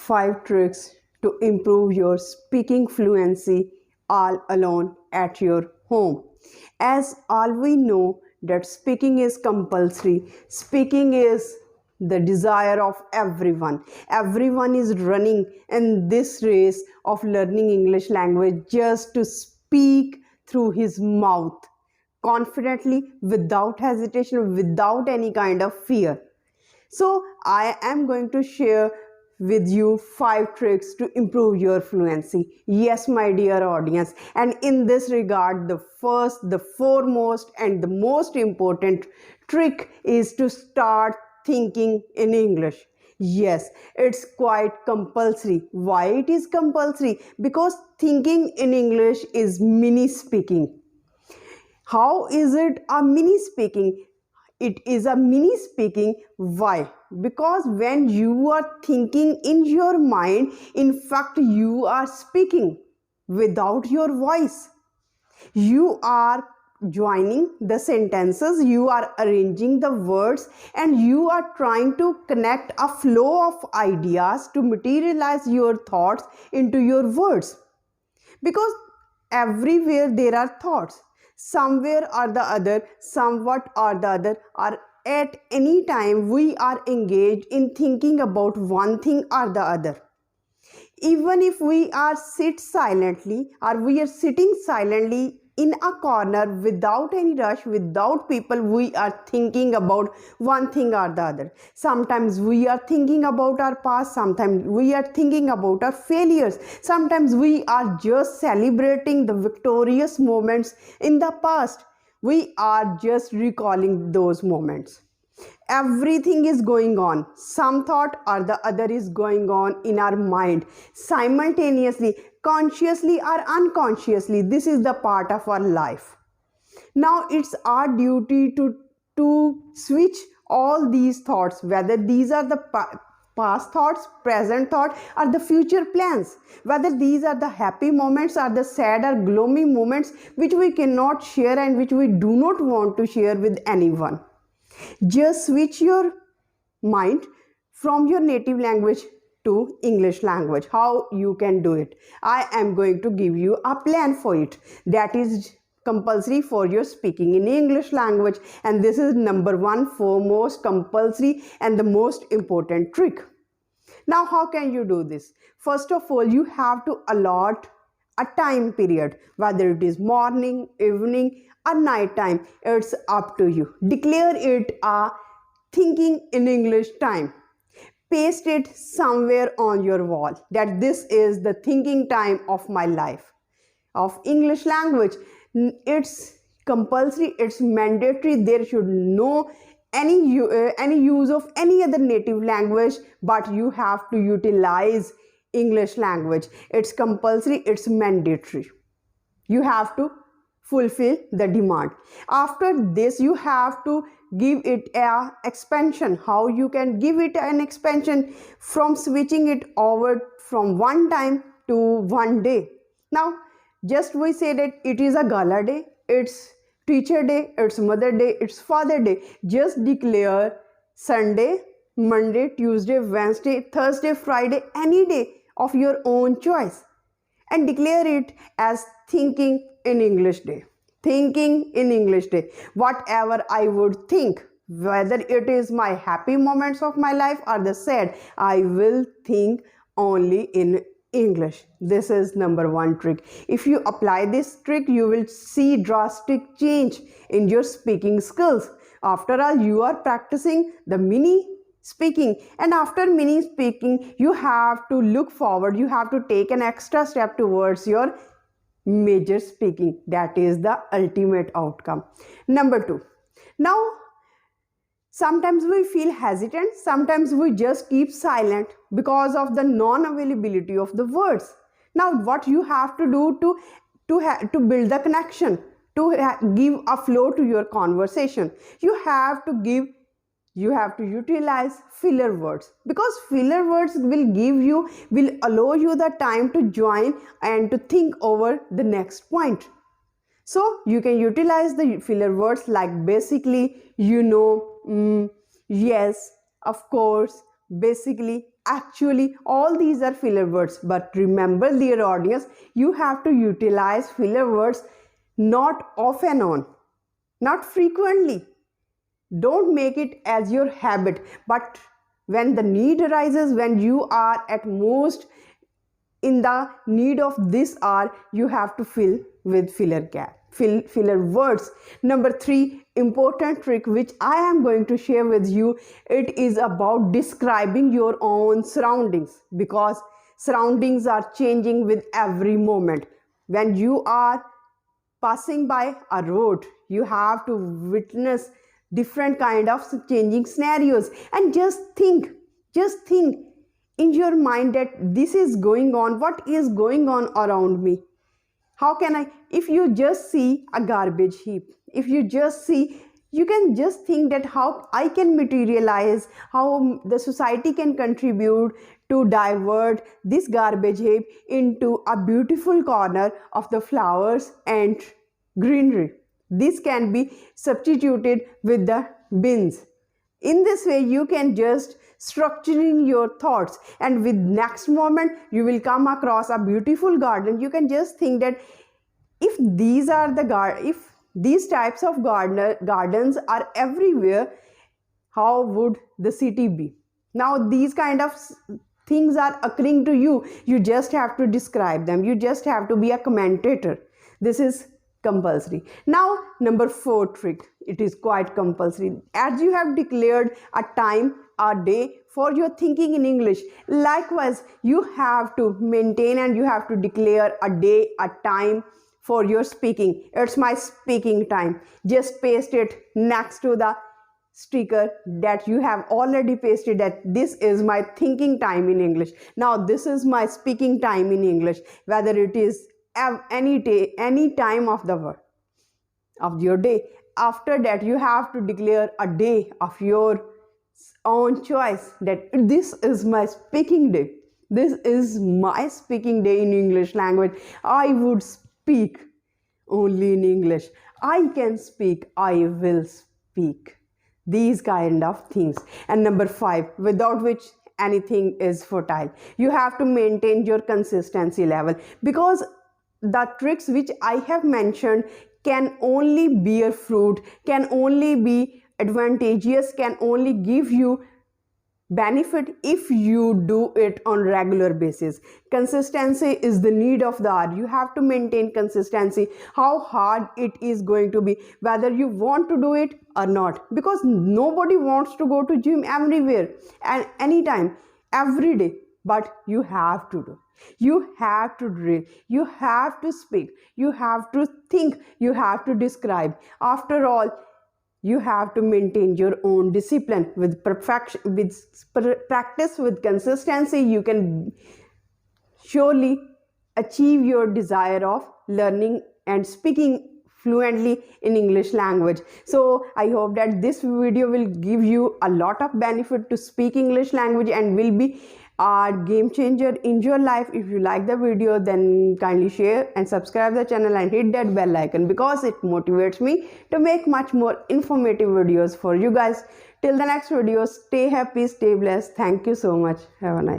5 tricks to improve your speaking fluency all alone at your home. As all we know that speaking is compulsory, speaking is the desire of everyone. Everyone is running in this race of learning English language just to speak through his mouth confidently, without hesitation, without any kind of fear. So I am going to share with you 5 tricks to improve your fluency. Yes, my dear audience. And in this regard, the first, the foremost, and the most important trick is to start thinking in English. Yes, it's quite compulsory. Why it is compulsory? Because thinking in English is mini speaking. How is it a mini speaking? It is a mini speaking. Why? Because when you are thinking in your mind, in fact, you are speaking without your voice. You are joining the sentences, you are arranging the words, and you are trying to connect a flow of ideas to materialize your thoughts into your words. Because everywhere there are thoughts, somewhere or the other, somewhat or the other, or at any time we are engaged in thinking about one thing or the other. Even if we are sit silently or we are sitting silently in a corner without any rush, without people, we are thinking about one thing or the other. Sometimes we are thinking about our past, sometimes we are thinking about our failures, sometimes we are just celebrating the victorious moments in the past. We are just recalling those moments. Everything is going on, some thought or the other is going on in our mind simultaneously, consciously or unconsciously. This is the part of our life. Now it's our duty to switch all these thoughts, whether these are the past thoughts, present thought, or the future plans, whether these are the happy moments or the sad or gloomy moments which we cannot share and which we do not want to share with anyone. Just switch your mind from your native language to English language. How you can do it? I am going to give you a plan for it. That is compulsory for your speaking in English language, and this is number 1 foremost compulsory and the most important trick. Now, how can you do this? First of all, you have to allot a time period, whether it is morning, evening, or night time. It's up to you. Declare it a thinking in English time. Paste it somewhere on your wall that this is the thinking time of my life of English language. It's compulsory, it's mandatory. There should no any use of any other native language, but you have to utilize English language. It's compulsory, it's mandatory. You have to fulfill the demand. After this, you have to give it a expansion. How you can give it an expansion? From switching it over from one time to one day. Now, just we say that it is a gala day, it's teacher day, it's mother day, it's father day. Just declare Sunday, Monday, Tuesday, Wednesday, Thursday, Friday, any day of your own choice, and declare it as thinking in English day. Thinking in English day. Whatever I would think, whether it is my happy moments of my life or the sad, I will think only in English. This is number 1 trick. If you apply this trick, you will see drastic change in your speaking skills. After all, you are practicing the mini speaking, and after mini speaking, you have to look forward, you have to take an extra step towards your major speaking. That is the ultimate outcome. Number 2. Now, sometimes we feel hesitant, sometimes we just keep silent because of the non-availability of the words. Now, what you have to do to build the connection, to give a flow to your conversation, you have to utilize filler words, because filler words will allow you the time to join and to think over the next point. So you can utilize the filler words like basically, yes, of course, basically, Actually, all these are filler words, but remember, dear audience, you have to utilize filler words not off and on, not frequently. Don't make it as your habit, but when the need arises, when you are at most in the need of this hour, you have to fill with filler words. Number 3 important trick which I am going to share with you, it is about describing your own surroundings, because surroundings are changing with every moment. When you are passing by a road, you have to witness different kind of changing scenarios, and just think in your mind that this is going on, what is going on around me. How can I, if you just see a garbage heap, if you just see, you can just think that how I can materialize, how the society can contribute to divert this garbage heap into a beautiful corner of the flowers and greenery. This can be substituted with the bins. In this way, you can just structuring your thoughts, and with next moment you will come across a beautiful garden. You can just think that if these are the if these types of gardens are everywhere, how would the city be? Now these kind of things are occurring to you. You just have to describe them. You just have to be a commentator. This is compulsory. Now number 4 trick, it is quite compulsory. As you have declared a time, a day for your thinking in English, likewise you have to maintain and you have to declare a day, a time for your speaking. It's my speaking time. Just paste it next to the sticker that you have already pasted, that this is my thinking time in English. Now this is my speaking time in English, whether it is any day, any time of the world of your day. After that, you have to declare a day of your own choice, that this is my speaking day. This is my speaking day in English language. I would speak only in English. I can speak. I will speak. These kind of things. And number 5, without which anything is futile. You have to maintain your consistency level, because the tricks which I have mentioned can only bear fruit, can only be advantageous, can only give you benefit if you do it on regular basis. Consistency is the need of the hour. You have to maintain consistency, how hard it is going to be, whether you want to do it or not, because nobody wants to go to gym everywhere and anytime, every day. But you have to do, you have to drill, you have to speak, you have to think, you have to describe. After all, you have to maintain your own discipline. With perfection, with practice, with consistency, you can surely achieve your desire of learning and speaking fluently in English language. So I hope that this video will give you a lot of benefit to speak English language and will be a game changer in your life. If you like the video, then kindly share and subscribe the channel and hit that bell icon, because it motivates me to make much more informative videos for you guys. Till the next video, stay happy, stay blessed. Thank you so much. Have a nice